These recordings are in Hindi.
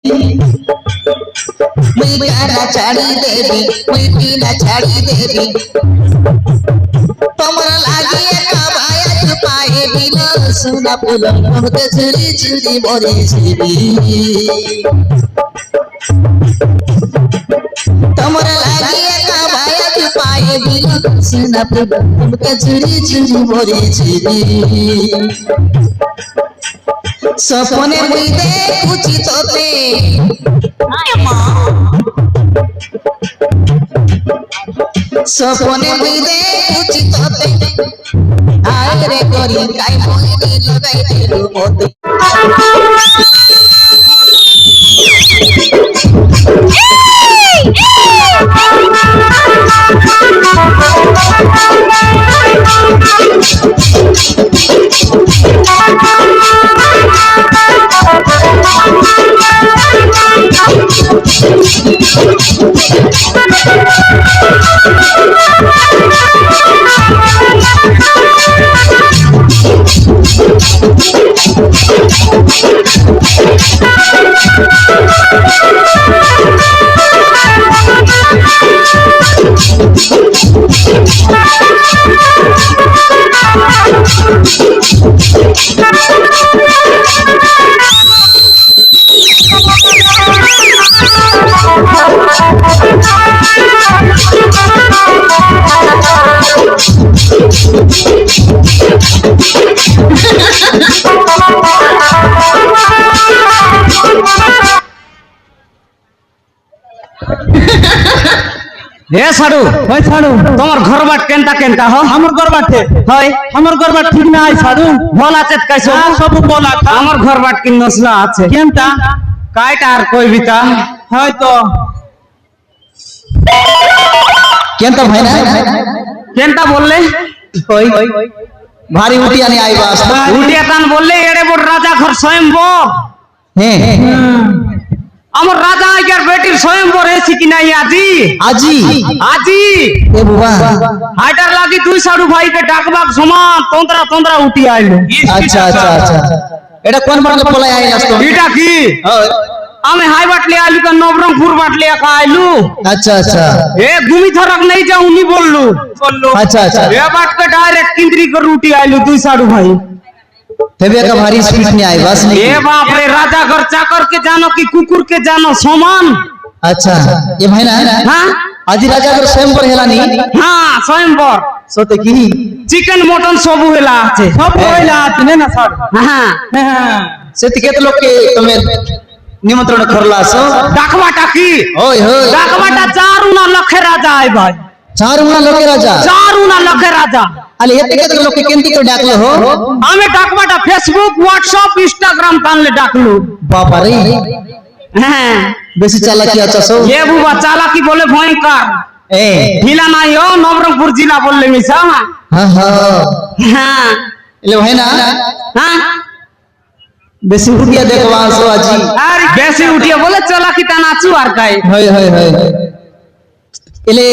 मुई गाना छाड़ी देवी मुई पीना छाड़ी देवी तमरा लागी एका भाया छुपाए बिना सुना पुलम हमके छुरी छुरी मोरी छुरी तमरा लागी एका भाया छुपाए बिना सुना पुलम हमके छुरी छुरी मोरी छुरी सपने मुई देखुची तोते सपने मुई देखुची तोते आय रे करी काई मोहिनी लगाई देलु मोते ए साडू भाई साडू তোমার ঘর বাট কেনটা কেনটা हो हमर घर बाटे হয় हमर घर बाट ठीक ना है साडू বলা চেত কাইছো सब बोला था আমার ঘর বাট কি নসলা আছে केनता কাইটা আর কই বিতা है तो केंता भाईना কেনটা বললে ओई भारी उटिया ने आई बास উঠিয়া তান বললে এড়ে বড় রাজা ঘর স্বয়ংবর हैं আমার রাজা আইয়ার বেটির স্বয়ংবর এসি কি নাই আজি आजी আজি ए बुआ হাইটার লাগি দুই সাডু ভাইকে ডাকবাক সমান তন্ত্রা তন্ত্রা উঠি আইলো अच्छा अच्छा अच्छा एटा कोन बार पलाई आई नास्तो এটা কি আমি হাই বাটলে আইলু কা নবরঙ্গপুর বাটলে একা আইলু अच्छा अच्छा এ ঘুমি থরক নাই যাও উনি বললু अच्छा अच्छा এ বাটকে ডাইরেক্ট কিন্দ্রি করে উঠি আইলু দুই সাডু ভাই तबे का भारी स्पीड में आई बस नहीं এ বাপ রে রাজা ঘর চাকর কে জানো কি কুকুর কে জানো সমান अच्छा ये भाईना হ্যাঁ आजी राजा कर स्वयं पर हेला नहीं হ্যাঁ স্বয়ংবর सोते की চিকেন মটন সবু হেলা আছে सब बोला तने ना साडू হ্যাঁ हां सेति केत लोग के तमे निमंत्रण करला सो ডাকবাটা কি ओय होय ডাকবাটা চারু না লক্ষে রাজা আই ভাই चार उना लोग के राजा চারু না লক্ষে রাজা अले एते केत लोग के केंती तो डाकले हो আমি ডাকবাটা ফেসবুক হোয়াটসঅ্যাপ ইনস্টাগ্রাম কানলে ডাকলু बाबा रे হ্যাঁ बेसी चालाकी अच्छा सो এ বুবা চালাকি বলে ভয়ঙ্কর ए ঢিলা নাই ও নবরঙ্গপুর জেলা বললে মিছা हां हां হ্যাঁ এলে ভাইনা হ্যাঁ बेसी उटिया देखवा सो आजी আর বেশি উঠিয়ে বলে চালাকি তা নাচু আর কাই होय होय होय এলে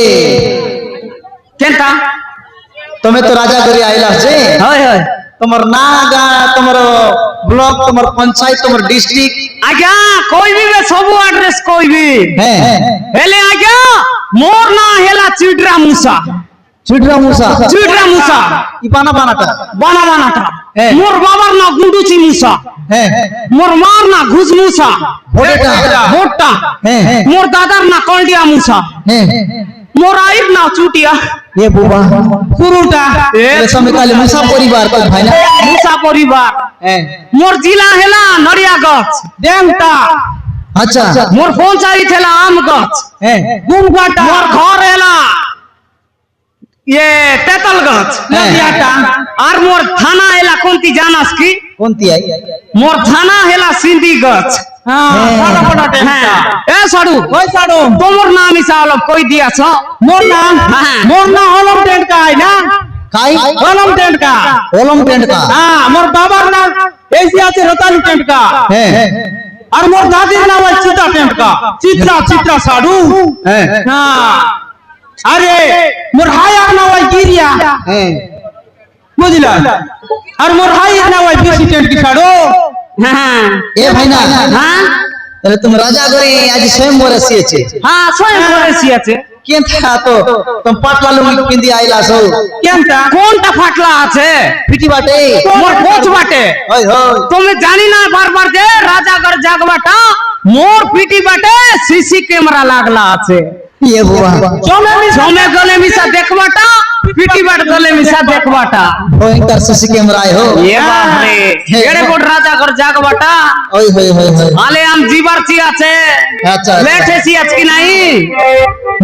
কেনটা तमे तो राजा घरे आइला छे হয় হয় तमर ना गा तमर ब्लॉक तमर पंचायत तमर डिस्ट्रिक्ट আজ্ঞা কইবি বে সবু অ্যাড্রেস কইবি हैं হেলে আজ্ঞা মোর না হেলা চিডরা মুসা चिड़रा मूसा চিডরা মুসা इपाना बानाटा বানা বানাটা হ্যাঁ। মোর বাবার না গুন্ডুচি মুসা हैं মোর মার না ঘুষ মুসা ভোটটা ভোটটা हैं মোর দাদার না কলডিয়া মুসা हैं মোর আইব না চুটিয়া ये बुबा পুরুটা এলে সমিকালে মুসা পরিবার কই ভাইনা মুসা পরিবার हैं মোর জিলা হেলা নড়িয়া গছ ডেংটা अच्छा মোর পঞ্চায়েত হেলা আম গছ हैं গুমগাটা মোর ঘর হেলা ये তেতল গছ হ্যাঁ। নড়িয়াটা আর মোর থানা হেলা কোনটি জানাস কি कोनती आई মোর থানা হেলা সিন্ধি গছ हां হ্যাঁ। बड़ा बड़ा হ্যাঁ এ সাডু ओए साडू তোমার নাম ইসালব কই দিয়াছ मोर नाम হ্যাঁ। मोर ना होलम टेंट का है ना काई होलम टेंट का ओलम टेंट का हां मोर बाबार नाम ऐसी আছে রতালু टेंट का हैं और मोर दादीर नाम है चित्रा टेंट का चित्रा चित्रा साडू हैं हां अरे मोर हाया नाम है गिरिया हैं बुझला और मोर हाया नाम है बीसी टेंट की साडू হ্যাঁ ए भाईना হ্যাঁ তাহলে তুমি রাজা করে আজ স্বয়ংবর আসিয়েছে হ্যাঁ স্বয়ং করেছি আছে কেন থা তো তুমি পাতলা লুঙ্গি পিন্দি আইলা সো কেনটা কোনটা ফাটলা আছে পিটি বাটে মোর কোচ বাটে হয় হয় তুমি জানি না বারবার যে রাজাগর জাগবাটা মোর পিটি বাটে সিসি ক্যামেরা লাগলা আছে ये बुआ জমে গলে মিশা দেখবাটা পিটি বাট গলে মিশা দেখবাটা भयंकर सीसी कैमरा है हो এ বাপ রে এড়ে বড় রাজাগর জাগবাটা ओए होय होय होय আলে আম জিবারছি আছে আচ্ছা, আচ্ছা। লেটেছি আজকে নাই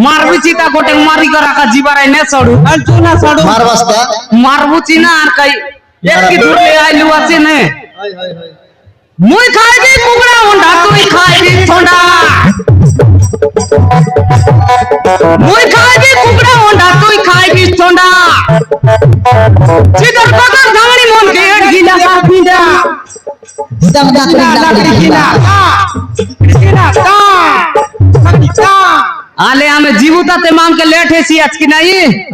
মারবিছি তা গোটে মারি করা রাখা জিবারাই নে ছড়ু চুনা সাড়ু मार वास्ता মারবুছি না আর কাই একই দূরে আইলু আছে নে होय होय होय মুই খাইবি কুকড়া অন্ডা তুই খাইবি ছোড়া মুই খাইবি কুকড়া অন্ডা তুই খাইবি ছোড়া চিতর পাকা ধামড়ি মন কে এক গিলা কাপিডা दम লাকড়ি কিনা কিনা কা আলে আমি জীবুতাতে মামকে লেট হেছি আজকে নাই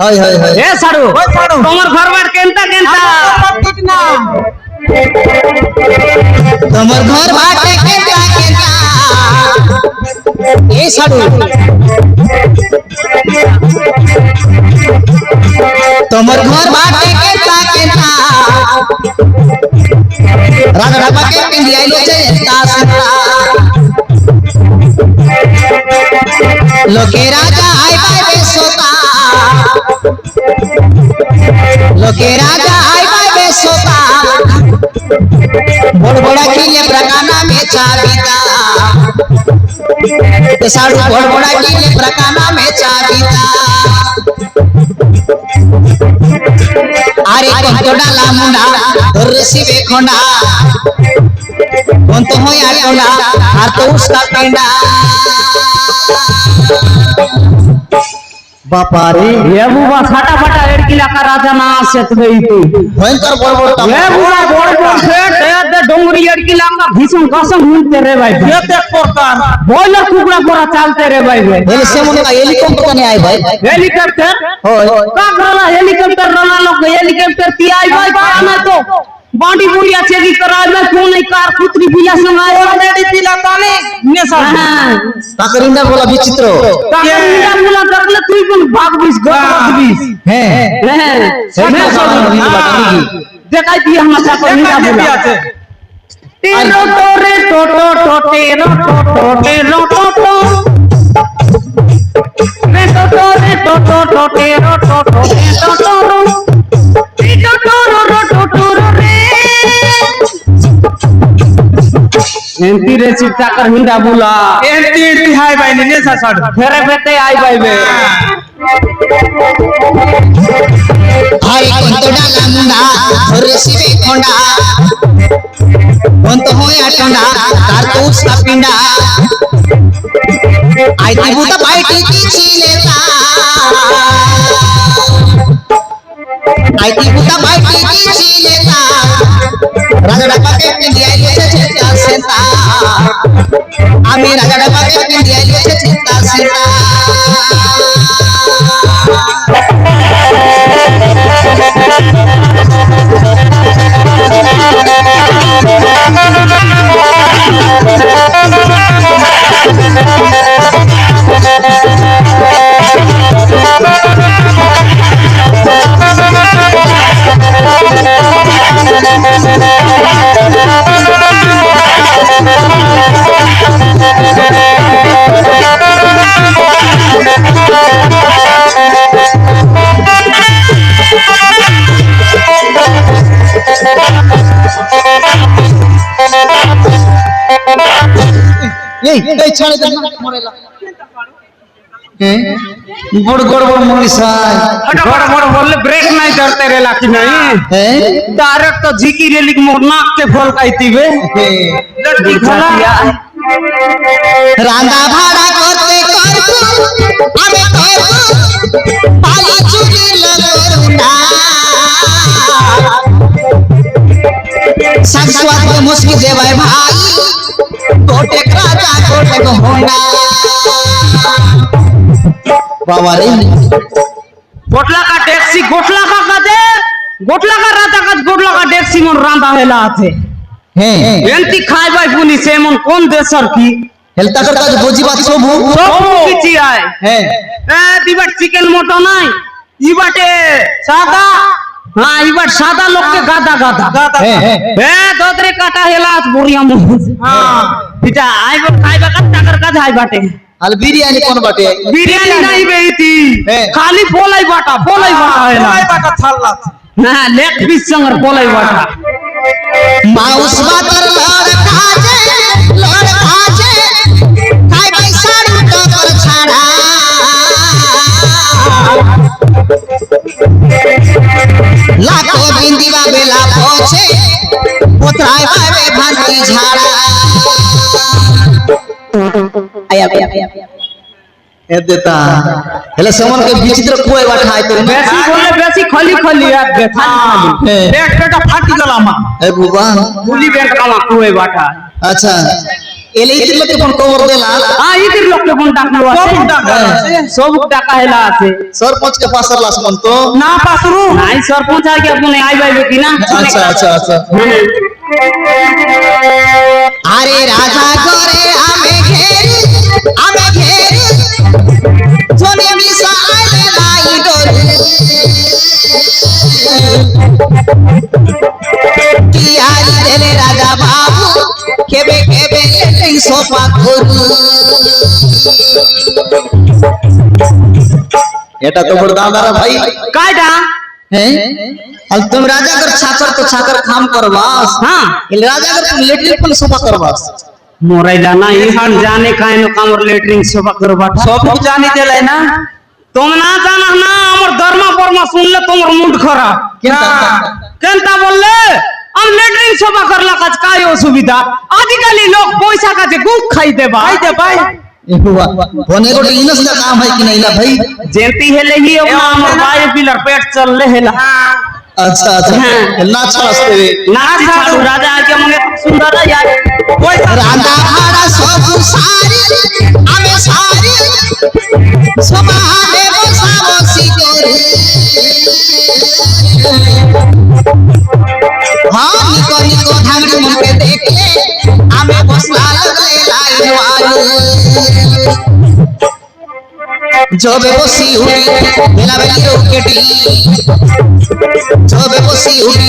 होय होय होय এ সাড়ু ওই সাড়ু। তোমার ঘর বাড়ি কেনতা কেনতা ঠিক না তোমার ঘর ভাটে কেটা কেটা ए साडू তোমার ঘর ভাটে কেটা কেটা রাজা ঢাবা के पिंडी आइलो चेता सता लोके राजा आइ बाबे सोता लोके राजा आइ बाबे सोता बड़ बड़ा किले प्रकाना में चाबीता तो साडू बड़ बड़ा किले प्रकाना में चाबीता अरे कौन तो डाला मुंडा और रसीबे खोंडा कौन तो हो या कोंडा और तो उसका पेंडा बापा रे এ বুবা ফাটা ফাটা এড়কিলা কা রাজা না আসেত গই তুই भयंकर बड़ बड़ এ বুবা বড় বড় ফেট এ ডঙ্গরি এড়কিলা কা ভীষণ কসম হুনতে রে ভাই এতে প্রকার বয়লার কুকুড়া পড়া চালতে রে ভাই हेली से मुने का हेलीकॉप्टर ने आए भाई হেলিকপ্টার होय का गला हेलिकॉप्टर रला लोग हेलिकॉप्टर ती आई भाई आना तो बाडी बुढ़िया चेकी कराय में क्यों नहीं कार पुत्री बिया संगायो অলরেডি দিলা তানে নে সাড়ু हां ताकरिंदा बोला विचित्र কাকিনা মুলা করলে তুই কোন ভাগবিস গতবিস हैं হ্যাঁ সেটা সবে সব নিয়ে বাটা নাকি? দেখাই দিয়ে আমার চাকর নিলা বলা আছে তেরো তোরে টোটো টোটেরো টোটেরো টোটো রে টোটো রে টোটো টোটেরো টোটো রে টোটো টিটো টোরো रो টোটো রে এন্তি রে চাকর হিন্দা বলা এন্টি এন্টি হাই বাইনি নে সাড়ু ফেরে ফেতে আই বাইবে अरे कौन तो डाला मुंडा और रसीबे खोंडा कौन तो हो या टोंडा तार तो उसका पिंडा आई थी बूता बाइटी की लेता आई थी बूता बाइटी की लेता राजा डब्बा के पिंडी आइलो से चिंता सेता आमी राजा डब्बा के पिंडी आइलो से चिंता सेता এই ছাড়ে দেন না মরেলা বড় বড় বড় মরিসাই বড় বড় বললে ব্রেক নাই ধরতে রে লাকি নাই হ্যাঁ डायरेक्ट तो झिकी रेली मोर नाक के फल काईतीबे लड़की खला রান্দা ভাড়া করতে করতে আমি করব পালি চুরি লগরুনা संस्वाद के मुस्की देवाय भाई कोटे राजा कोटे को होना बाबा रे गोटला का टैक्सी गोटला का कदे गोटला का राता का गोटला का टैक्सी मन रांदा हेला आथे हैं एंती खाय बाय पुनी से मन कोन देशर की হেলতা কর কাজ বুঝি বাত সবু সব কিছু আয় হ্যাঁ দিবার চিকেন মটন নাই ইবাটে সাদা হ্যাঁ ইবার সাদা লোককে গাদা গাদা হ্যাঁ হ্যাঁ দদরে কাটা হেলাস বুড়িয়া মুখ হ্যাঁ এটা আইবা খাইবা কাজ টাকার কাজ আইবাটে আর বিরিয়ানি কোন বাটে বিরিয়ানি নাই বেইতি হ্যাঁ। খালি পোলাই বাটা হেলা বাটা ছাড়লা না লেগ পিস সঙ্গে পোলাই বাটা মাউস বাতর লড় ভাজে খাই ভাই সাড়ি টকর ছাড়া লাখো বিন্দিবা বেলা পছে পোতরায় ভাবে ভান্তি ঝাড়া আয়া এ দেতা হেলে সমন के विचित्र कोई बैठा तो বেশি বলে বেশি খালি খালি আর খালি খালি পেটটা ফাটি গেল আমার ए बुबा গুলি বেট কামা কুয়ে বাটা अच्छा এলে ইতির লোক কোন কবর দেলা হ্যাঁ ইতির লোককে কোন ডাকলো আছে সব টাকা আছে সব টাকা হেলা আছে सरपंच के पास लास मन तो না পাসরু নাই সরপঞ্চ আগে আপনি আইবাইবে কি না अच्छा अच्छा अच्छा আরে রাজা করে আমি ঘেরি জনে মিশাইলে লাই ডরে কি আরি দেলে রাজা বাবু কেবে কেবে এই সোফা করু এটা তো বড় দাদারা ভাই কাইটা हैं और तुम राजा कर छाकर तो छाकर काम करवास हाँ इल राजा कर तुम लेटरिन पर सोफा करवास मोराइला ना इहान जाने काहे न कामर लेटरिंग सेवा करो बाटा সব জানি দেলাই না तुम ना जाना ना हमर धर्मा बर्मा सुनले तुम्हार मूड खराब केनता बोलले हम लेटरिंग सेवा करला काज काय असुविधा आजकल लोग पैसा काजे गुख खाई देबा ভাই দে भाई ए हुआ होने को इनस का काम है कि नहीं ला भाई जेंती हेले ही अपना हमर बाय पिलर पेट चल ले हेला अच्छा अच्छा हाँ। ना छाड़ते ना छाड़ू राजा आके मने सुंदर यार राजा भाड़ा सब सारी हमें सारी समाने बसावसी करे हाँ निको निको ढंगड़ी मन के देखे हमें बसला लगले लाइन वाले जबे बसी हुई बेला बेली रोकेटी जबे बसी हुई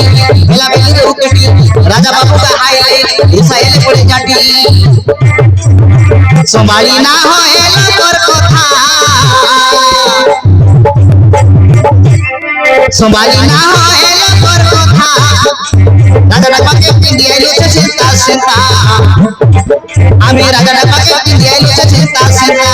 बेला बेली रोकेटी राजा बाबू का आइले इसाइले पड़े जाटी संभाली ना होए लगर कथा संभाली ना होए लगर कथा राजा डब्बा के इंडिया लोचे चिंता चिंता आमी राजा डब्बा के इंडिया लोचे चिंता चिंता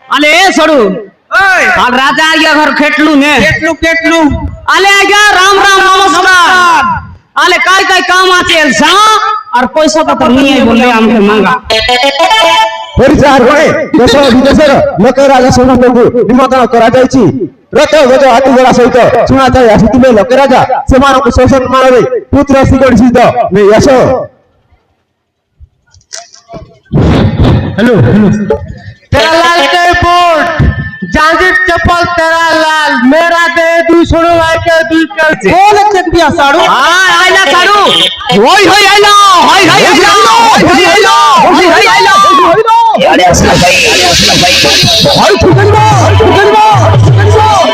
अले सड़ू ओए काल राजा आया घर खेटलू ने केटलू अले आया राम राम नमस्कार अले काय काय काम आते एलसा और पैसा तो नहीं है बोले हमके मांगा परिचार होए देश विदेशर लोक राजा सोनंदଙ୍କୁ ନିମନ୍ତ୍ରଣ କରାଯାଇଛି ରଥ ଗଜ ହାତୀ ଘୋଡ଼ା ସହିତ ଶୁଣାଯାଇ ଆସିଥିଲେ ଲୋକ ରାଜା ସେମାନଙ୍କୁ ସମ୍ମାନରେ ପୁତ୍ର ଶ୍ରୀଗଣ ସହିତ ନେଇ ଆସ हेलो तेरा लाल के बोर्ड जांजिर चप्पल तेरा लाल मेरा दे दू छोड़ो भाई के दू कर बोल चक दिया साड़ू हां आइला साडू होय होय आइला होय होय आइला होय होय आइला होय होय आइला अरे असला भाई हाय ठुकलबो ठुकलबो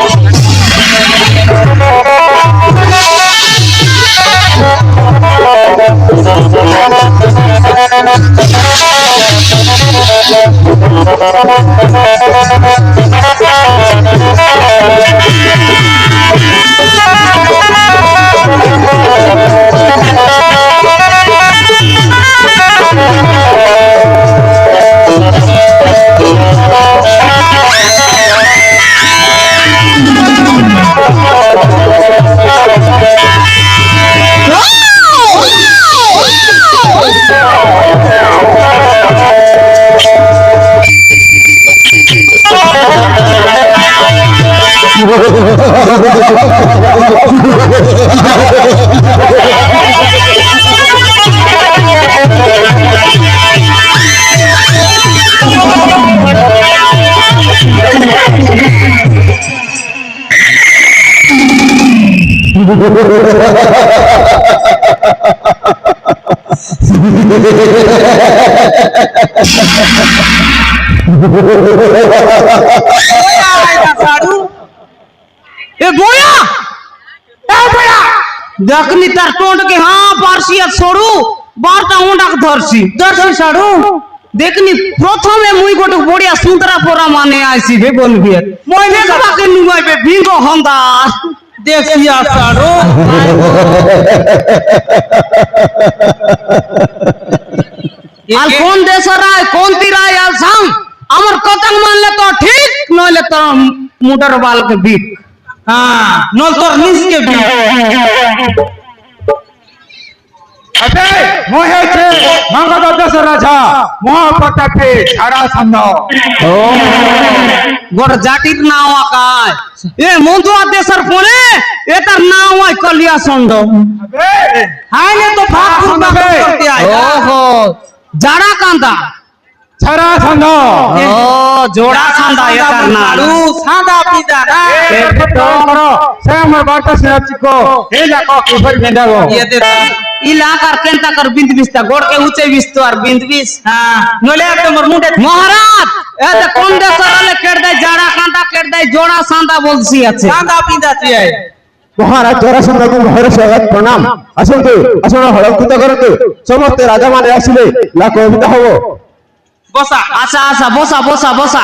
এ বয়া দেখনি তার টোটকে হ্যাঁ পারছি আর সরু বারটা ওটাক ধরছি সাড়ু দেখনি প্রথমে মুই গোটে বড়িয়া সুন্দরা পরা মানে আইছি বে বলবি মই দেখবাকে নুমাইবে ভিঙ্গ হন্দা দেখিয়া সাড়ু আর কোন দেশের রায় কোন তীরায় আর সাম আমার কথা মানলে তো ঠিক নইলে তো মোটর বালকে বিক হ্যাঁ নল তোর নিজকে বিক আবে মহেছে মগধ দেশের রাজা মহাপ্রতাপে ঝাড়াসন্ধ গোর জাতির নাম আকায় এ মধুয়া দেশের পরে এটার নাম হয় কলিয়া সন্দ আবে হাইলে তো ভাগ করতে আয় ওহো জাড়া কান্দা ঝাড়াসন্ধ ও জোড়া সান্দা এটার নাম সাদা পিদা না এ তোমর সে আমার বার্তা শোনাচ্ছিকো হে যাকো কিফর বেঁধাবো ये दे इलाकार केंता कर बिंद बिस्ता गोड़ के ऊंचे बिस्तो और बिंद बिस हां नले तमर मुंडे महाराज ए त कोन दे सरले केड़ दे जाड़ा कांदा केड़ दे जोड़ा सांदा बोलसी আছে सांदा পিদাছি আই মহারাজ জরাসন্ধকে ঘরে স্বাগত প্রণাম আসন্তু আসন হলঙ্কৃত করন্তু সমস্ত রাজা মানে আসিলে লাখ কবিতা হব বসা আচ্ছা আচ্ছা বসা বসা বসা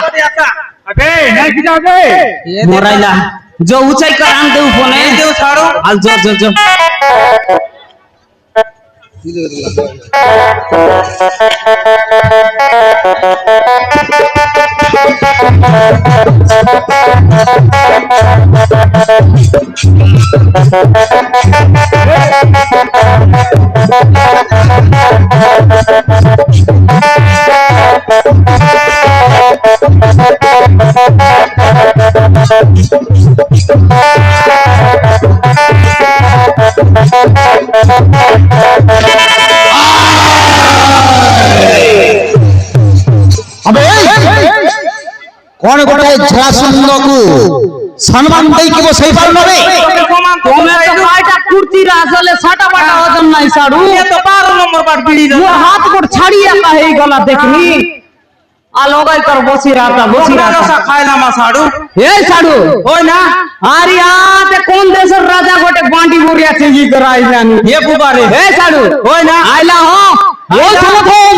আবে নাই কি যাবে मोराइला जो ऊंचाई कर आन देऊ फोने देऊ छाड़ो आज जो जो जो কোন গোটায় ঝাড়াসন্ধকু সম্মান দেই কি বসেই পারবে তোমে তো কাইটা কুর্তিরা আসলে ছাটা পাটা ওজন নাই সাড়ু এ তো 12 নম্বর বার বিড়ি মোর হাত কোট ছাড়িয়া কা হেই গলা দেখনি আ লগাই কর বসি রাতা খাইলা মা সাড়ু এই সাড়ু ওই না আরে আতে কোন দেশের রাজা গোটে বাঁটি বড়িয়া চেজি করাই জানি এ বুবারে এই সাড়ু ওই না আইলা হ ওই সমথম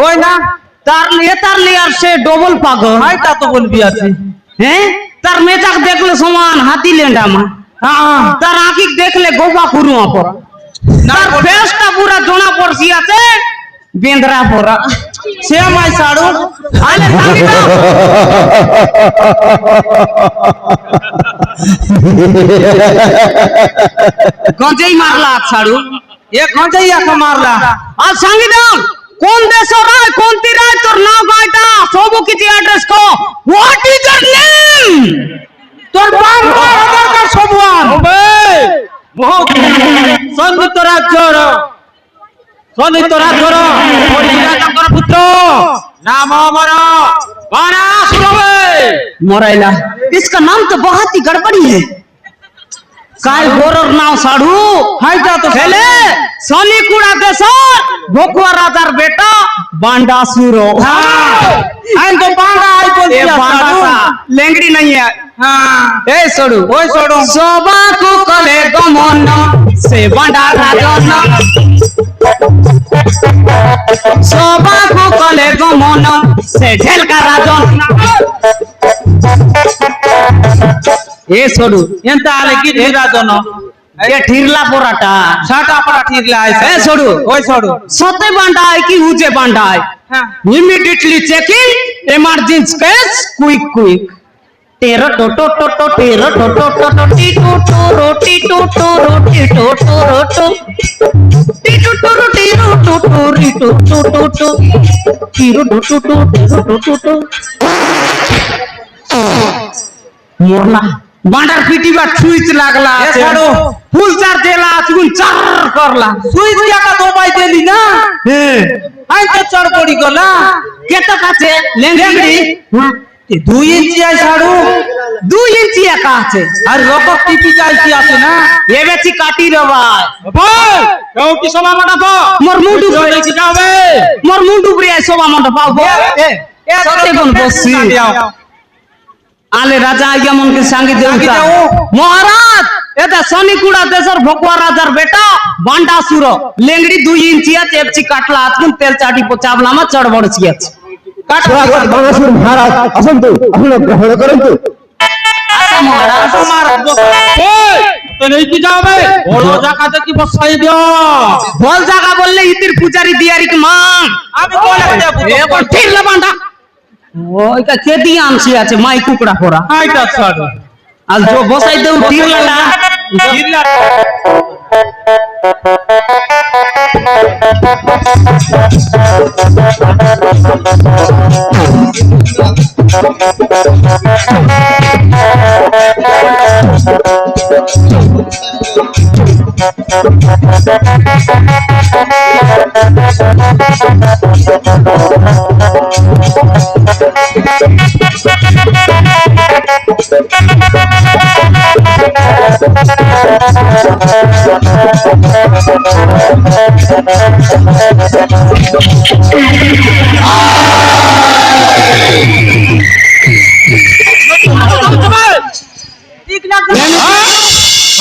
ওই না তার লিয়ে আর সে ডবল পাগল হাই তা তো বলবি আছে হ্যাঁ তার মেজাক দেখলে সমান হাতি লেন্ডা মা হ্যাঁ তার আঁখি দেখলে গোপা কুরুয়া পড়া তার ফেসটা পুরা জোনা পড়ছি আছে বেন্দ্রা পড়া সে মাই সাড়ু আলে গঞ্জেই মারলা ছাড়ু এ গঞ্জেই আকা মারলা আর সঙ্গী দাও কোন দেশের রায় কোন তীরায় তোর নাম গায়টা সব কিছু address co what is your name তোর বাপ আধার কার্ড সবওয়ান হবে সঙ্গীত রাজ্যর ওড়িশা তাঙ্কর পুত্র नाम हमारा बानासुर है। मोराइला इसका नाम तो बहुत ही गड़बड़ी है। काय गोरर नाव साढ़ू हाय जा तो खेले सोनी कुड़ा देसर भोकुआ राजार बेटा बांडासुरो। हाँ हाय तो बांडा आई बोल दिया साढ़ू लेंगड़ी नहीं है। हाँ ए सोडू ओए सोडू सोबा को कले गमन से बांडा राजन सोबा को कले गमन से ढेल का राजन। ए सोडू ಎಂತ ಆಲಕ್ಕೆ ನೀರಾದನು ये ठीरला पोराटा ಸಾಟಾ ಪರ ಠೀರ್ಲಾ ए सोडू ಓಯ್ ಸೋಡು सते बांडा है कि ऊंचे बांडा है। Immediately checking emergency case quick quick तेरो टो टो टो टो तेरो टो टो टो टो टी टू टू रोटी टू टू रोटी टू टू रोटो टी टू टू रोटी टू टू टू री टू टू टू टू टीरो टू टू टू टीरो टू टू टू मोरला बांडार पीटी बा सुइच लागला ए साडू फुल चार देला चुन चार करला সুইচ জায়গা তো পাই দেলি না আই তো চড় পড়ি গলা केता काचे लेंगड़ी 2 ইঞ্চি আই সাড়ু 2 इंची का আছে আর রকক টিপি যাইছি আছে না ये बेची काटी रवा ভাই কেউ কি সমা মাটা তো मोर मुंडू জড়াই কি যাবে मोर मुंडू प्रिय सोबा मंड पाव এ सत्य बन बसी आले राजा आज्ञा मन के संगी देवता महाराज एदा शनि कुड़ा देसर भोकवा राजार बेटा बांडासुर लेंगड़ी 2 इंची है चेपची काटला आतकुन तेल चाटी पोचावला मा चढ़बड़ छिया স্বাগত বানাসুর মহারাজ আসন্তু আপনি গ্রহণ করন্তু। आसा महाराज তোমার ওই তো নেই কি যাবে বড় জায়গাতে কি বসাই দিও बोल जागा बोलले इतिर पुजारी दियारी के मां আমি বলে দেব ए पर ठीरला बांडा ओई का खेती आमसी আছে মাই কুকড়া পোরা আইটা ছাড়ো আজ जो বসাই দেউ ঠিরলাটা জিল্লা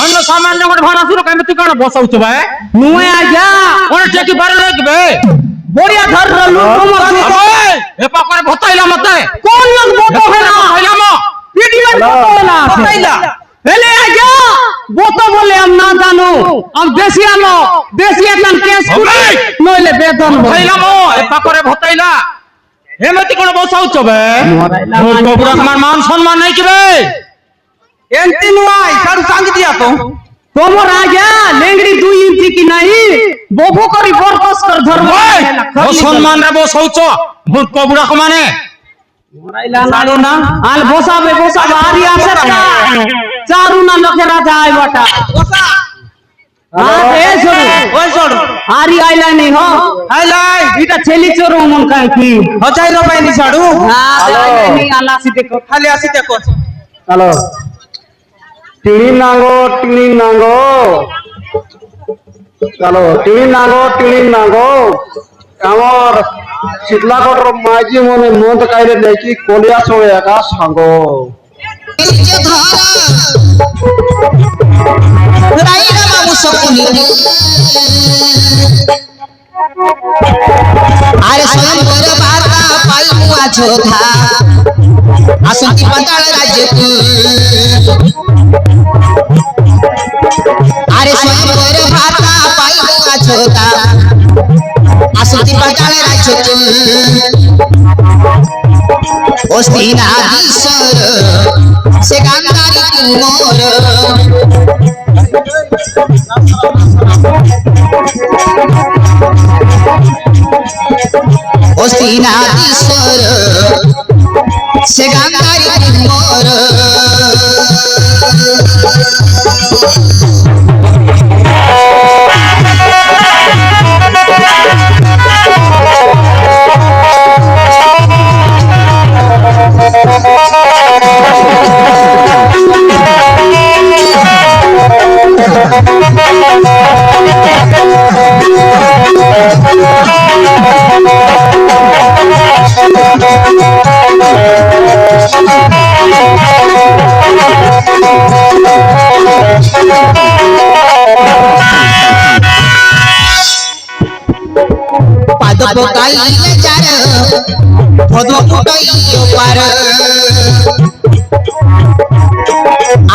অন্য সামান্য করে ভাড়া শুরু কেমন কোন বসাউছ ভাই নুয়ে আজা কোন টেকি বারে লাগবে বড়িয়া ধর রলু তোমার এ পাকরে ভতাইলা মতে কোন লোক বতো হেনা ভতাইলাম ভিডিও বতো হেনা ভতাইলা হেলে আজা বতো বলে हम ना জানো हम দেশিয়া লোক দেশিয়া কান কেস করে নইলে বেতন ভতাইলাম এ পাকরে ভতাইলা এমতি কোন বসাউছ বে তোমরা আমার মান সম্মান নাই কি বে এন্তি নুয়াই সাড়ু সাঙ্গি দিয়া তো তোমার আজা লেংড়ি 2 इंची की नहीं बोबो करी बरकस कर धरबो ও সম্মান রে বসাউছ কবুড়া কমানে साड़ो ना आल बोसाबे बोसाबे आरी आसे चारू ना लखे राजा आय बटा हां ए छोड़ू ওই সর आरी आइला नहीं हो হাইলাই इटा छेली चोरो मन काहे की হজাই রবাই নি সাড়ু हां आइला नहीं आला सी देखो খালি আসি দেখো হ্যালো টিনি নাঙ্গো চলো টিনি নাঙ্গো আমার শীতলাগড় মাঝি মনে মন্দ কাইরে দেখি কলিয়া সঙ্গে একা সাঙ্গ রাইরা বাবু সকলি আরে স্বয়ং বর বাতা পাই মুয়া ছোধা আসন্তি পাতাল রাজ্য আরে স্বয়ং বর বাতা পাই মুয়া ছোধা আসন্তি পাতাল রাজ্য অস্তিনা বিশ্বর সে গান্ধারী কুমোর অস্তিনা বিশ্বর সে গান্ধারী কুমোর পকাইলে যার ভদ ফুটাইও পার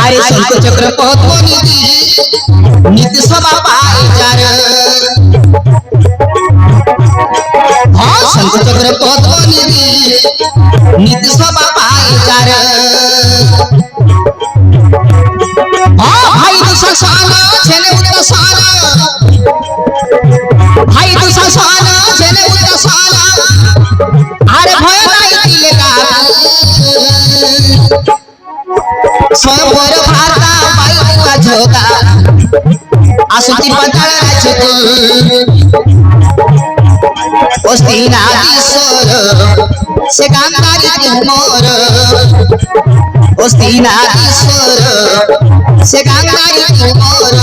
আরে শঙ্খ চক্র পদ্ম নিধি নীতি সভা পাই যার হ্যাঁ শঙ্খ চক্র পদ্ম নিধি নীতি সভা পাই যার ভাই দুঃশাসন ছেলে উদ্দাসন ভাই দুঃশাসন ছেলে উদ্দাসন আর ভয় নাই দিলে স্বয়ংবর ভাতা বাইকা ঝোকা আসতি পাতাল রাজক অস্তিনাধীশ্বর সে গান্ধারী তুমর অস্তিনাধীশ্বর সে গান্ধারী তুমর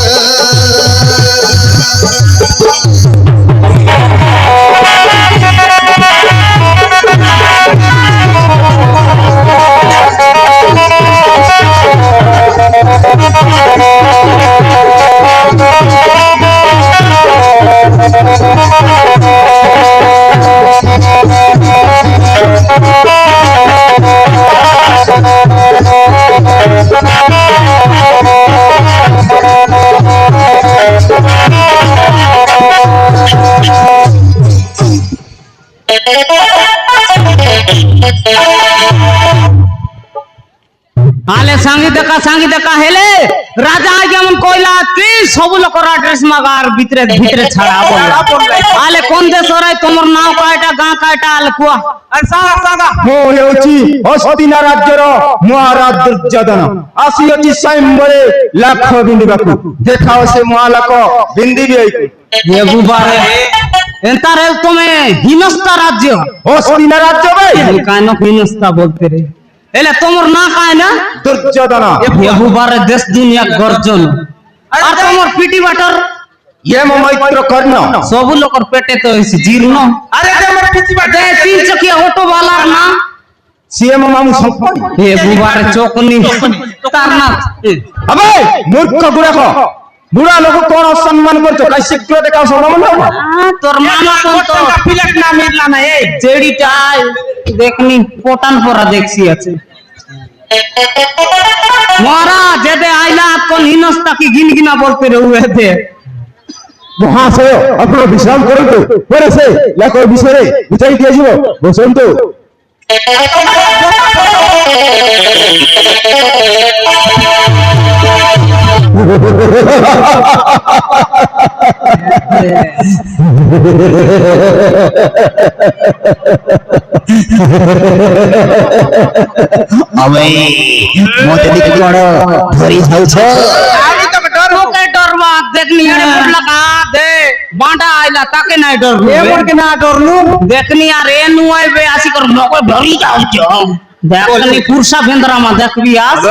আলে সাঙ্গি দেখা হেলে রাজা যেমন কইলা কি সব লোকর অ্যাড্রেস মাগার ভিতরে ভিতরে ছাড়া বললা আলে কোন দেশ রাই তোমার নাম কয়টা গাঁ কয়টা আলে কুয়া আরে সাগা সাগা ମୁଁ ହେଉଛି ହସ୍ତିନା ରାଜ୍ୟର ମହାରାଜ ଦୁର୍ଯ୍ୟୋଧନ ଆସିଅଛି ସ୍ୱୟଂବରେ ଲାଖ ବିନ୍ଦିବାକୁ ଦେଖାଅ ସେ ମହାଲାଖ ବିନ୍ଦିବି ଏଇକୁ ये बुबारे एंता रे तुम्हें हिनस्ता राज्य ହସ୍ତିନା ରାଜ୍ୟ ବେ कानो हिनस्ता बोलते रे एले तुम्हार ना काहे ना ଦୁର୍ଯ୍ୟୋଧନ ये बुबारे देश दुनिया गर्जन और तुम्हार पिटी बाटर ଇଏ ମୋ ମୈତ୍ର କର୍ଣ୍ଣ सब लोकर पेटे तो ऐसी जीर्ण আরে দে আমার পিছি বাটে दे तीन चकिया ऑटो वाला ना ସିଏ ମୋ ମାମୁଁ ଶଙ୍କରୀ ये बुबारे चौकनी तारनाथ अबे मूर्ख गुड़ाक बुढ़ा लोग कौन सम्मान कर काई शीघ्र देखा सम्मान हो तोर मामा कोन तो প্লেট না মিললা না এই जेडीटा देखनी पोटान परा देखसी আছে महाराज जेदे आइला कोन हिनस्ता की गिनगिना बोलते रहुए थे ମହାଶୟ ଆପଣ ବିଶ୍ରାମ କରନ୍ତୁ ପରେ ସେ ଲାକ ବିଷୟରେ ବୁଝାଇ ଦିଆଯିବ ବସନ୍ତୁ અમે મોતે દીક કોણ ધરી જાવ છો আমি তো ডর तो के डरवा देखनी है लगा दे बांडा आइला ताके नहीं डर এ মোর কে না ডরলু देखनी यार ए नु आइबे आसी कर नको डरी जाओ जो देखनी पुरसा भेंद्रा मा देखबी आज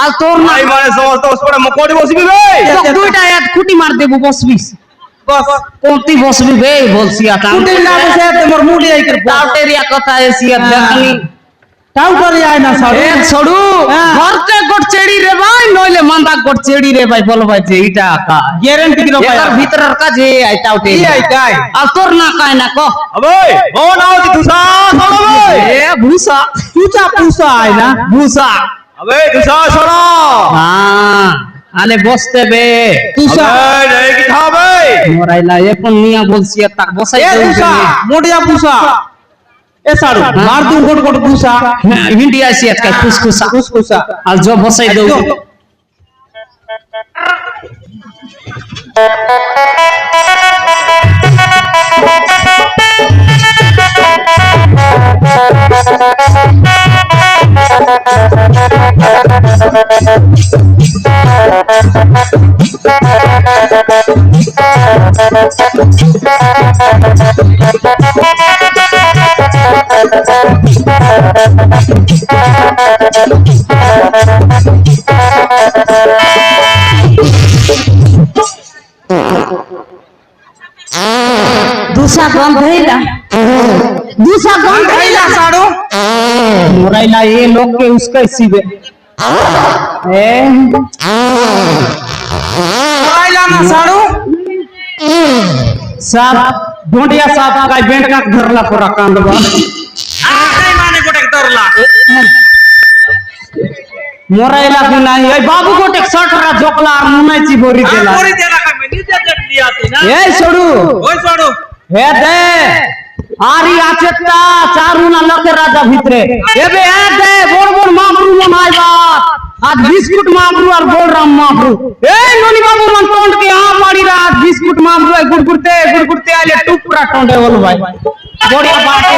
आज तोर ना ভাই মানে সমস্ত ওপরে মুকড়ি বসবি বে तो दुईटा एक खुटी मार देबो बसबी বস कोंती बसबी बे बोलसिया ता কুটি না বসে মোর মুডি আই কর टाउटेरिया कथा एसिया देखनी টাউটারি আয় না সাড়ে ए छोड़ू घरते गोट चेड़ी रे भाई नइले मंदा गोट चेड़ी रे भाई बोल भाई जे इटा का গ্যারান্টি কিনো পাই एकर भीतर का जे आई टाउटे কি আই কাই आ तोर ना काहे ना को अबे ओ नाउ ती दुसा छोड़ो बे ए भूसा पूछा पूछा आय ना भूसा अबे दुसा छोड़ो हां आले बसते बे तुसा अबे नहीं की था बे मोराइला ये पन्निया बोलसिया तक बसाई ए दुसा मोडिया पूछा ए साडू मार दू गोट गोट पूछा इंडिया से का फुसफुसा पूछा आज जो बसाई दो दूसरा गंध हैला दूसरा गंध हैला साडू मोराइला ये लोग के उसका सीबे ए आइला ना साडू सब ढोंडिया साहब का बेंट का धरला पूरा कांदवा आकाई माने गोटे दरला मोरा इलाका नहीं ए बाबू गोटे शर्टरा जोकला मुनाची बोरी देला बोरी देला का मैं निजे देख लिया थी ना ए छोड़ू ओय छोड़ो हे दे आरी आचेता चारुना लके राजा भितरे एबे ए दे बोड़ बोड़ मामरू मन आइबा आज बिस्कुट मामरू और बोल राम मामरू ए नोनी बाबू मन टोंड के आ मारी रात बिस्कुट मामरू गुड़गुड़ते आले टुकड़ा टोंडे बोल भाई बढ़िया बात है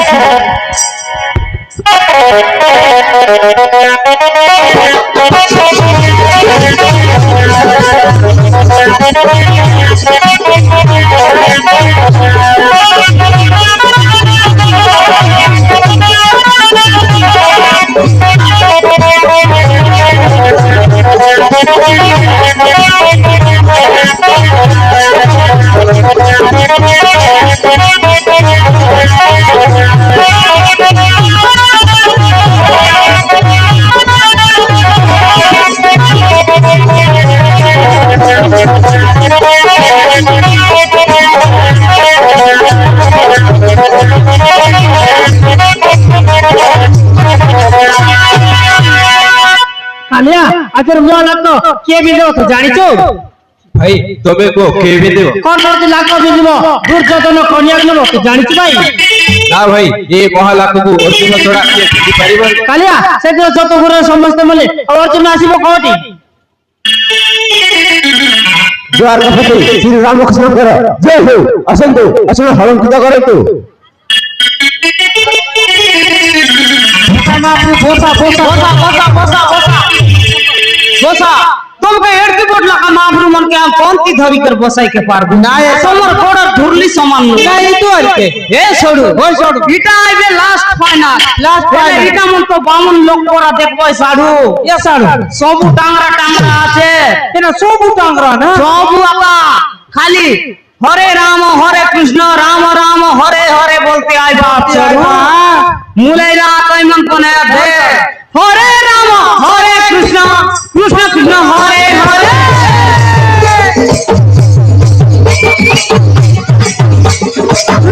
कालिया अगर वो लगो के भी दो तो जानी छो भाई तबे को केबे देव कोन कोन लागो बिजबो दुर्योधन कन्या नो तो जानी छी भाई ना भाई ये महालाख को अर्जुन छोड़ा के दी परिबो कालिया से जो जतो गुरे समस्त मले अर्जुन आसीबो कोठी द्वार का फटे श्री राम कृष्ण कर जय हो असंतो असुर हरण किदा करे तो बोसा तुमके हेड की बोट लगा मामरू मन के हम कौन की धरी कर बसाई के पार ना ये समर कोडर धुरली समान ना ये तो हरके ए छोड़ू ओय छोड़ू इटा आइबे लास्ट फाइनल इटा मन तो बामन लोग कोरा देखबो साडू ये साडू सबु टांगरा আছে এনা सबु टांगरा ना सबु आका खाली हरे कृष्ण राम राम हरे हरे बोलते आइबा छोड़ू मुलेला कई मन कोने दे हरे राम हरे कृष्ण कृष्ण कृष्ण हरे हरे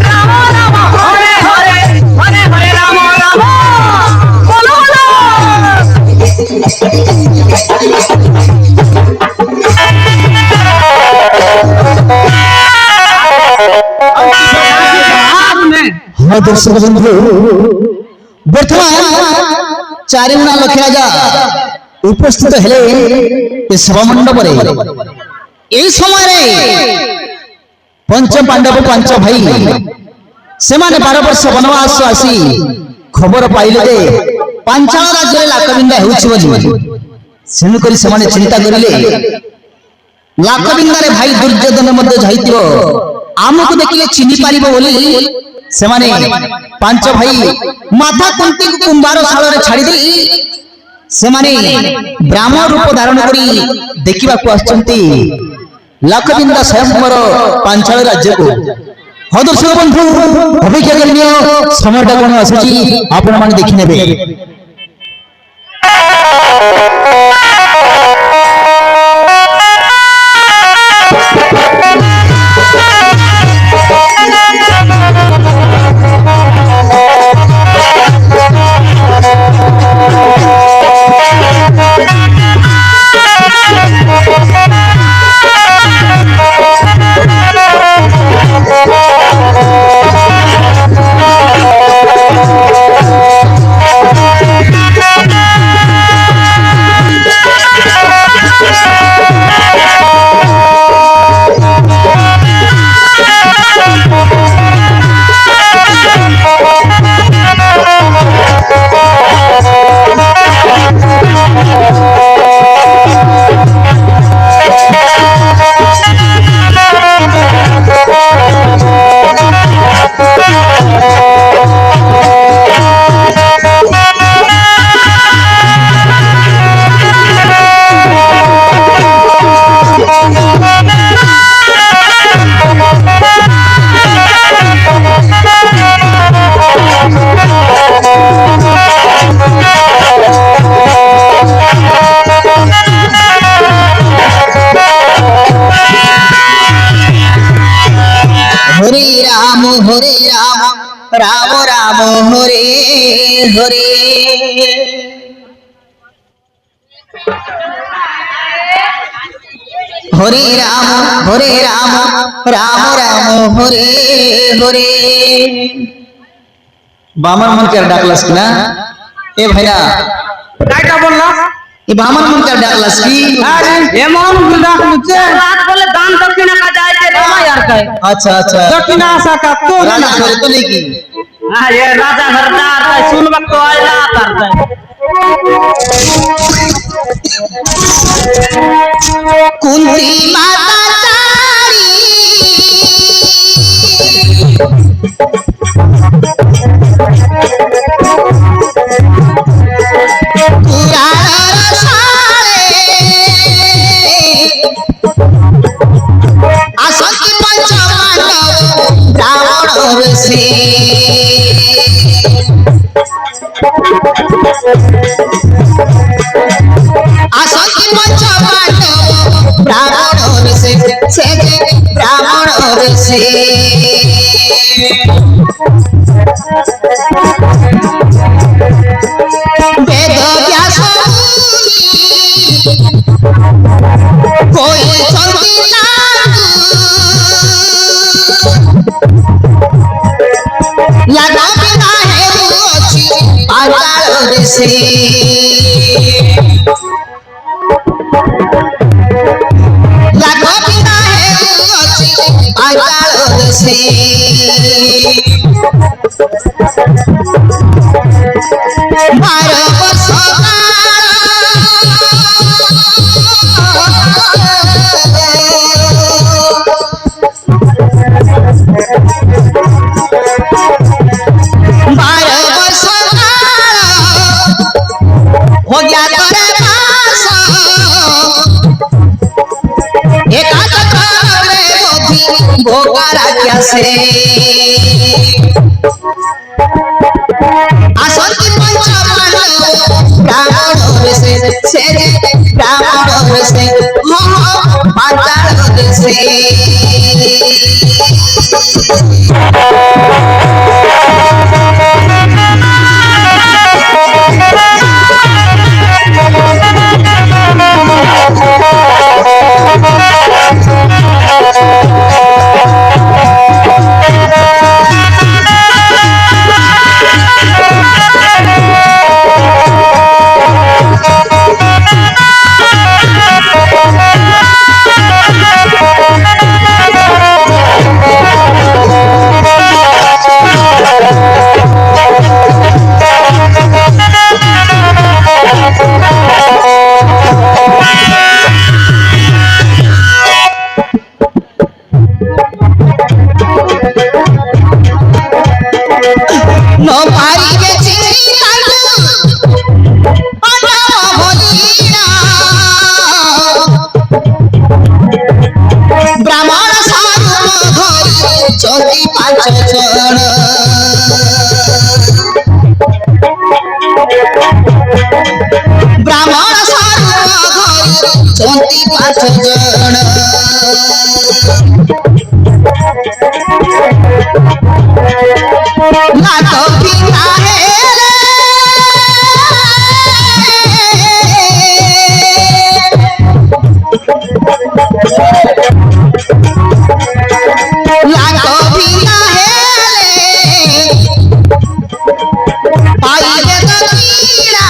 राम राम हरे हरे हरे हरे राम राम बोलो हाँ दर्शक बंधु बर्तमान चारिमुना लक्ष्य राजा उपस्थित हेले ए सभा मंडप रे एई समय रे पंच पांडव पांच भाई से माने 12 वर्ष वनवास आसी खबर पाइले जे पांचाल राज्य लाकबिंदा हेउछि बोली सेनु करी से माने चिंता करिले लाकबिंदा रे भाई दुर्योधन मध्ये जाइतिरो आमको देखिले चिनी पारिबो बोली से माने पांच भाई माथा कुंती को कुंभार शाल रे छाड़ी दे से माने ब्राह्मण रूप धारण करी देखिबा को आछंती लाकबिंदा स्वयंवर पांचाल राज्य को हो दर्शक बंधु अभिज्ञ करनियो समयटा कोन आछी आपण माने देखि नेबे রাম রাম রাম হরে হরে হরে রাম রাম রাম হরে হরে বামন মন के डाकलस की ना ए भैया কাইটা বললাম ये बामन मन के डाकलस की আরে এমন ডাক নিচ্ছে রাত বলে দান দক্ষিণা কা যায় যে রামাই আর কয় अच्छा अच्छा দক্ষিণা আসা কা তো না राजा घर तो नहीं की আরে রাজা ঘর যা আর কয় শুনবাক তো আইলা তার কয় कुंती माता तारी पुराण सारे आसंती पंचमानव ब्राह्मण से आसंती पंचमानव ब्राह्मण से ब्राह्मण से वेद व्यास कोई संगीता लगा बिना है मुझी पाताल से लगा बिना है मुझी पाताल से हो गया तोरे पास एक भोगारा क्या से आसंती पंचमानव ब्राह्मण से ब्राह्मण से पाताल से नो पारी के चिंता ब्राह्मण साधु चौथी पांच जन ब्राह्मण साधु चौथी पांच जन लाखों पिता है लाखों पिता है पाई दे तो कीड़ा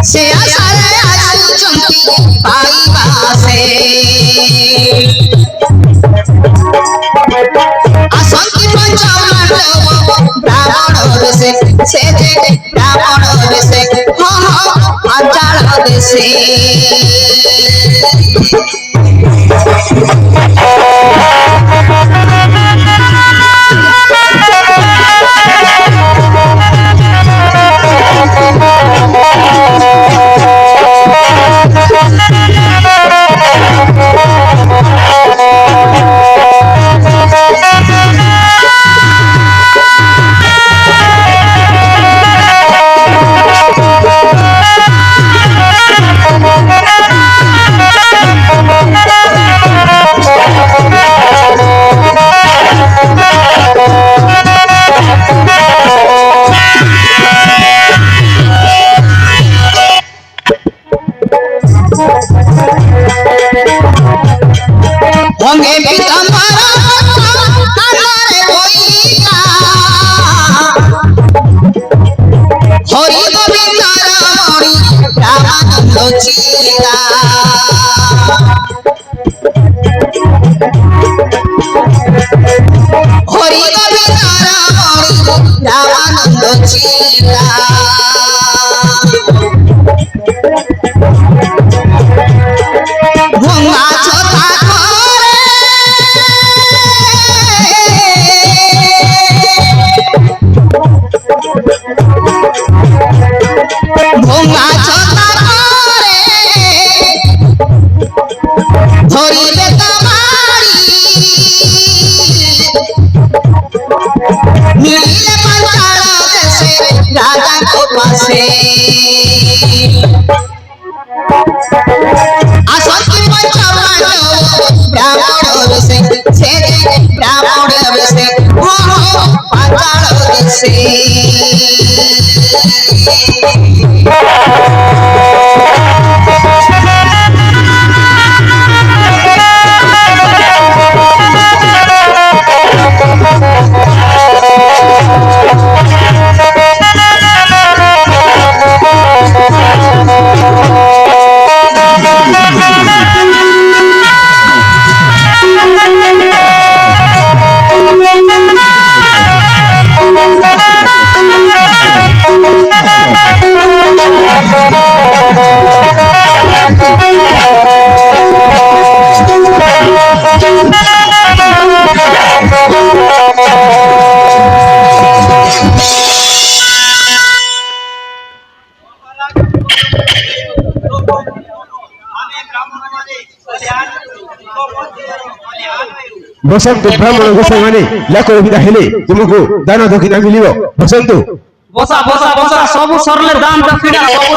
से आसारे आसु चंती पाई बासे आसंती पंचमानव ब्राह्मण से ब्राह्मण से पाताल से চিতা হরি গোবিন্দ রমণী রামানন্দ চিতা ভঙ্গা ছটা ভঙ্গা ছটা ধরিলে তোমারি মিলিলে পাঞ্চাল দেশে রাজা পাশে আসন্তি পঞ্চপাণ্ডব ব্রাহ্মণ বেশে সে ব্রাহ্মণ বেশে পাঞ্চাল দেশে বসন্ত ব্রাহ্মণ গোসাই মানে লাখ বিদা হেলে তোমাকে দান দক্ষিণা মিলিব বসন্ত বসা বসা বসা সবু সরলে দাম দক্ষিণা সবু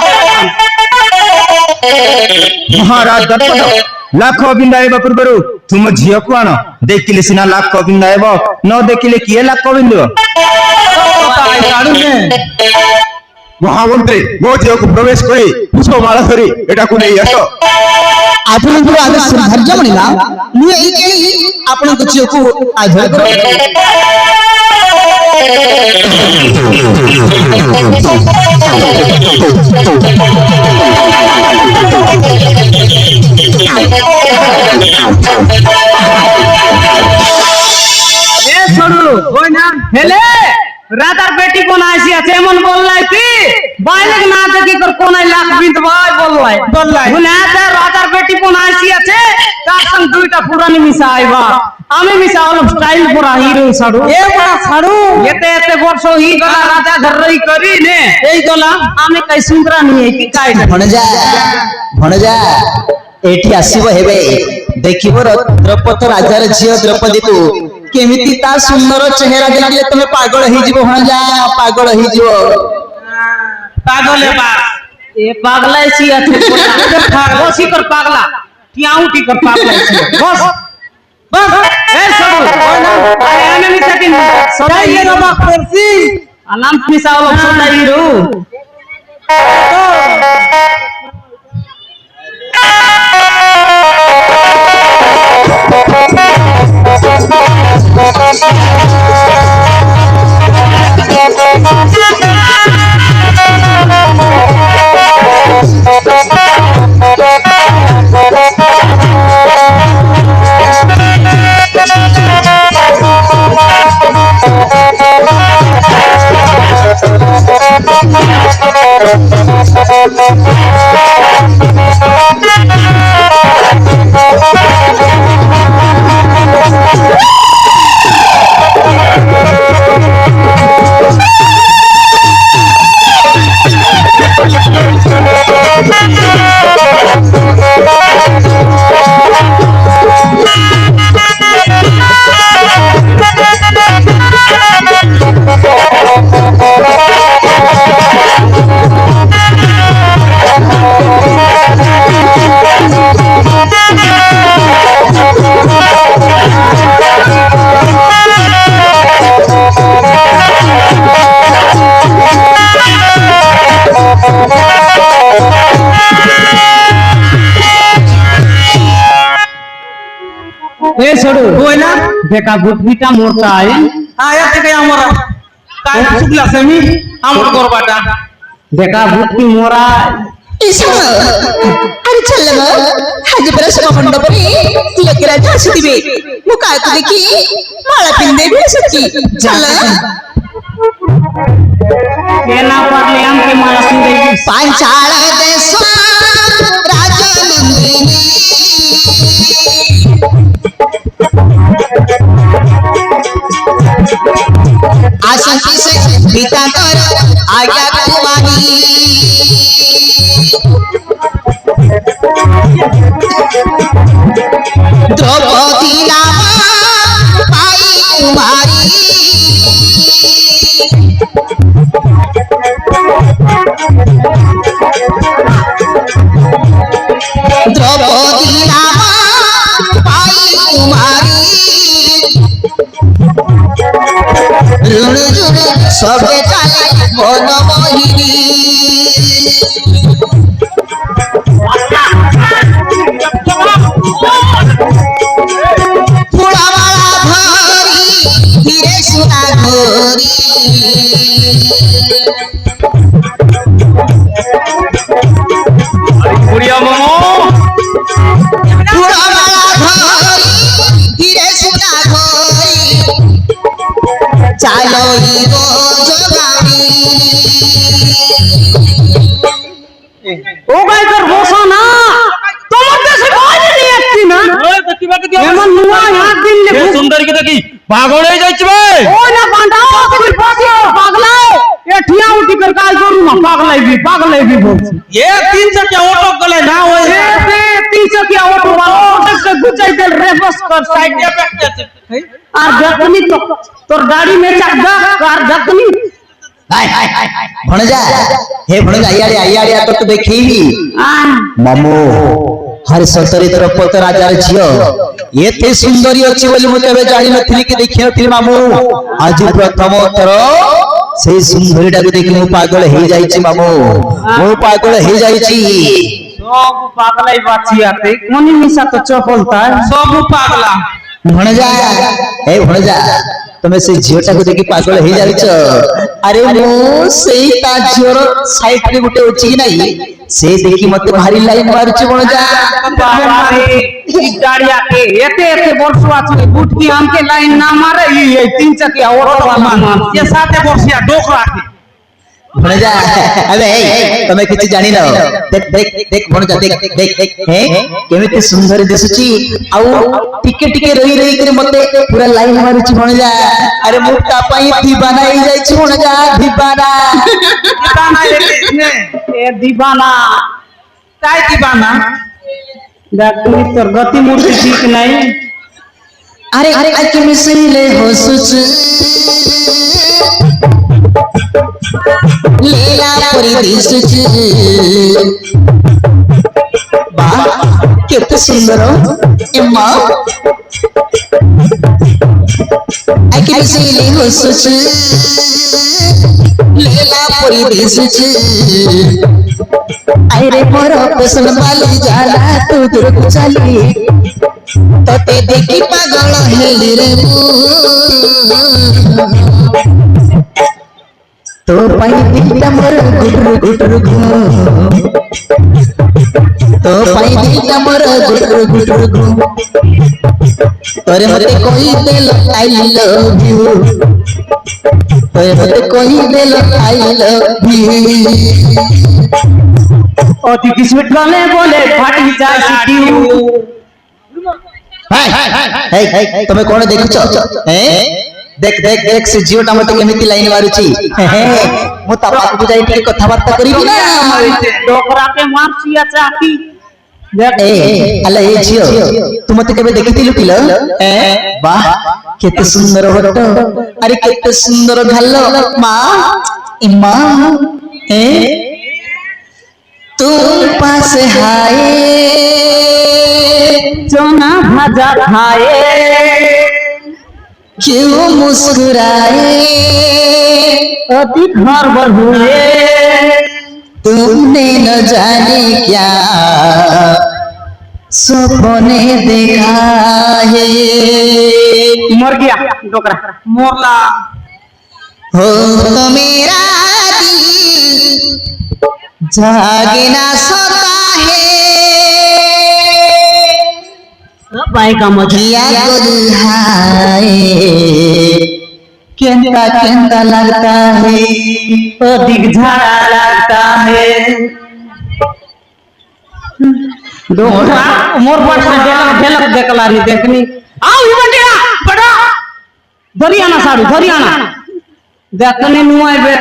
মহারাজ দর্পদ লাখ বিন্দা এবা পূର୍ବରୁ ତୁମ ଝିଅକୁ ଆଣ ଦେଖିଲେ ସିନା ଲାଖ ବିନ୍ଦା ହେବ ନ ଦେଖିଲେ କିଏ ଲାଖ ବିନ୍ଦିବ মহামন্ত্রী ମୋ ଝିଅକୁ ପ୍ରବେଶ କରି ପୁଷ୍ପମାଳ ଧରି ଏଟାକୁ ନେଇ ଆସ ଆପଣଙ୍କର ଆଦେଶ ଧାର୍ଯ୍ୟ ମଣିଲା ମୁଁ ଏଇ ଆପଣଙ୍କ ଝିଅକୁ ଆଝାଡ଼ হেলে রাজার বেটি কোন আসি আছে এমন বললাই কি বাইরে না দেখি কর কোনাই লাখ বিন্দু ভাই বললাই বুঝলে রাজার বেটি কোন আসি আছে তার সঙ্গে দুইটা পুরানি মিশা আইবা আমি মিশা হলো স্টাইল পুরা হিরো ছাড়ু এ পুরা ছাড়ু এতে এতে বর্ষ হি গলা রাজা ঘর রই করি নে এই গলা আমি কই সুন্দরা নিয়ে কি কাই ভণজা এটি আসিব হেবে দেখিব দ্রৌপদ রাজার ঝিও দ্রৌপদীକୁ কেমিতি তা সুন্দর চেহারা দেখলে তুমি পাগল হইଯିব ভণজা পাগল হইଯିব पागल है बात ये पागला सी আছে বসি কর পাগলা টিয়াউটি কর পাগলা सी বস বস এ সরু আরে আমি মিছাকিন সরাই এ রবা করছি আনাম মিছা হলো সদাই রু ए छोड़ो होय ना देखा बुटविटा मोरता है आया देखा हमरा काय सुगला सेमी हमर गरबाटा देखा बुटकी मोरा अरे चल आज पर सभा मंडप लोकराज आसुवे मु काको देखी माला पिंदेबी सखी चल केना परले हमके माला पिंदेबी पांचाल देश राजनंदिनी आशंकी से पिता कर आज्ञा कुमारी द्रौपदी नाम पाई कुमारी द्रौपदी नाम पाई कुमारी ऋण ऋण सबे चले मन मोहिनी फुलवाला भरी धीरे सुना घोरी बुढ़िया मामो फुलवाला भरी धीरे सुना घोरी चलो ही गो जोगाड़ी ओ गाय कर बसो ना তোমার দেশে বাইরে নিয়ে আসছি না ওই তো কিবা কি এমন নুয়া হাত দিন এ সুন্দর কি দেখি পাগল হয়ে যাচ্ছে বে ও না বাঁধাও তুমি বসো পাগলাও এ ঠিয়া উঠি कर কাজ করু না পাগলাই भी বলছি ये 300 के ऑटो गले ना ओए এ 300 কি অটো वाला से गुचाई दे रेबस कर साइड ये पैक আর দেখনি তো তোর গাড়ি में চাকা আর দেখনি हाय हाय हाय भणजा हे भणजा आइयाड़े तो तू देखीबी मामू हर सतरी तरफ पत राजार झियो एते सुंदरी अछि बोली मु केबे जानि नथिली कि देखि नथिली मामू आज प्रथम थर से सुंदरीटा को देखि मु पागल हे जाईची मामू मु पागल हे जाईची सब पागलाई बाची आते कोनी मिसा तो चपलता सब पागला भणजा हे भणजा तुम्हें से झीटा को देखि पागल हे जाईछ अरे मु सेई ता झीर साइड रे गुटे अछि नाही से देखि मते भारी लाइन मारुछ भणजा बाबा रे गाड़ी आके एते वर्ष आछे बुट की हमके लाइन ना मारे ये 3 चकिया ऑटो वाला ये साथे वर्षिया डोक राखे भणजा अबे तुम्हें किछ जानि न देख देख देख भणजा देख देख हे केमिति सुंदर दिसुची आउ टिके टिके रही करे मते पूरा लाइन मारुची भणजा अरे मु ता पई दीवाना ही जाईछी भणजा दीवाना दीवाना ने ए दीवाना काय दीवाना देखनी तोर गति मूर्ति ठीक नहीं अरे अरे के मिसले हो सुच लीला परी दिसुच बा केते सुंदर इम्मा के मिसले हो सुच लीला परी दिसुच अरे मोर पसंद वाली जाला तू दूर को चली तोते देखी पागल हेली रे तो पाई दिलटा मोर गुटरू गुटरू घू तो पाई दिलटा मोर गुटरू गुटरू घू तोरे मते कोई दिल आई लव यू तोरे मते कोई दिल आई लव यू अति किस्मत गले बोले फाटी जाए सिटियो हाय तमे कोन देखुछो हैं देख देख देख से जियोटा मते केमिति लाइन मारुची मु ता पाकु जाई टिके कथा बार्ता करिबी ना डोकरा के मारसिया चाकी ए अले ए जियो तू मते केबे देखितिलु किलो हैं वाह केते सुंदर होतो अरे केते सुंदर घालो मां इम्मा हैं तू पास हाय चोना भाजा खाए क्यों मुस्कुराए अति घर भर हुए तुमने न जाने क्या सपने देखा है मर गया डोकरा मोरला हो तो मेरा दिल जागे ना सोता है भाई का किया गोरी हाय केंदा केंदा लगता है अधिक झाड़ा लगता है दोहरा मोर पास से झलक देखला नहीं देखनी आओ ही बटिया बड़ा धरियाना साड़ू धरियाना देखने नुआई बे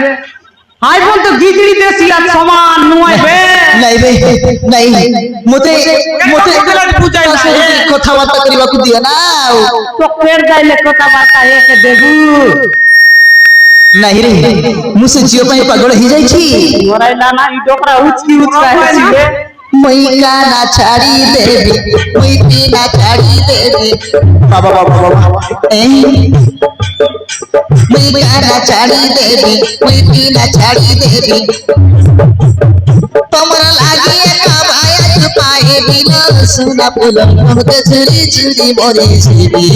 हाय बोल तो गिजड़ी देसी आज समान नुआई बे नहीं बे नहीं मोते मोते बुझाई ना कथा बार्ता करबा को दिया ना तो फेर जाइले कथा बार्ता एक देबू नहीं रे मुसे जियो पे पागल ही जाई छी मोराइला ना ई डोकरा उचकी उचका है सीधे मई गाना छाड़ी देबी मई पीना छाड़ी देबी बाबा बाबा बाबा ए मई गाना छाड़ी देबी मई पीना छाड़ी देबी तमरा लागे कबाया पाए बिना सुना पुलन हमके छुरी छुरी मोरी छुरी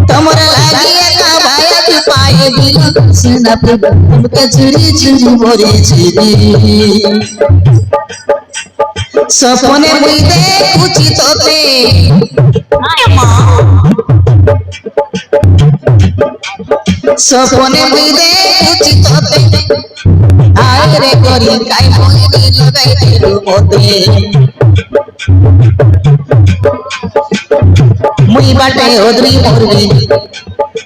तमरा लागे कबाया पाए बिना सुना पुलन हमके छुरी छुरी मोरी छुरी सपने मुई देखुची तोते सपने मुई देखुची तोते आए रे करी काई मोरी लगाई दिलु मोते मुई बाटे ओदरी मोरबी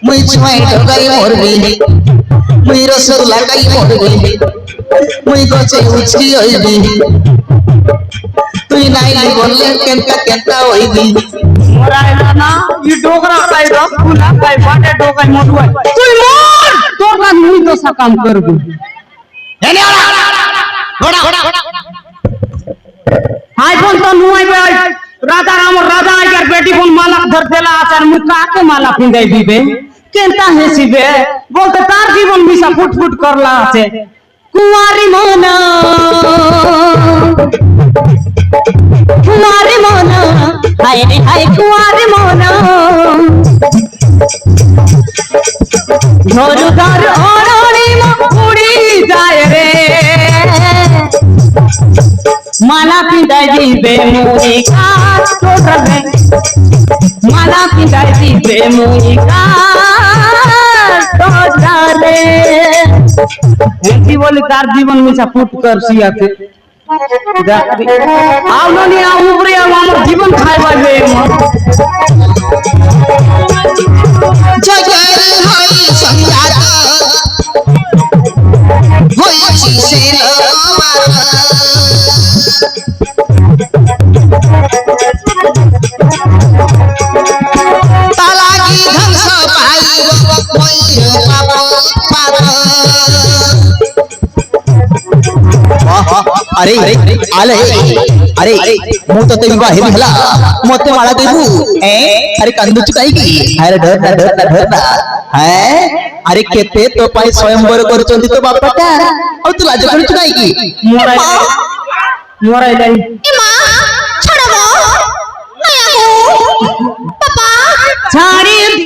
मुई छुआई ढगाई मोरबी मुई रसगुल्ला गाई मोरबी मुई गचे उचकी होइबी तुई नाइली बोलले केंता केंता होइबी मोराइला ना ई डोकरा काई रसगुल्ला काई बाटे डोकाई मोटुआ तू मोर तोर का मुई तो सा काम करबू एने घोड़ा घोड़ा हाय बोल तो नुआई बे राजा राम राजा यार बेटी बोल माला धर देला आचार मुका के माला पिंदाई दिबे केंता हेसिबे बोलते तार जीवन मिसा फुट फुट करला আছে कुंवारी मोना हाय रे हाय कुंवारी मोना घर घर ओरणी मा उड़ी जाए रे माला पिंदाई दिबे मोरी काट टोटले माला पिंदाई दिबे मोरी काट टोटले ऐसी बोली तार जीवन में सा फुट कर सिया थे आओ नी आओ ऊपरे आओ हमर जीवन खाइबा ले जगल होई संगाता होई छी से मारा तालागी धंस पाई कोई पापा पारा अरे आले अरे मु तो तेरी बाहिर हला मते माला देबू ए अरे कांदू चुकाई की अरे डर है अरे केते तो पाई स्वयंवर करचंती तो बापाटा और तू लाज कर चुकाई की मोराई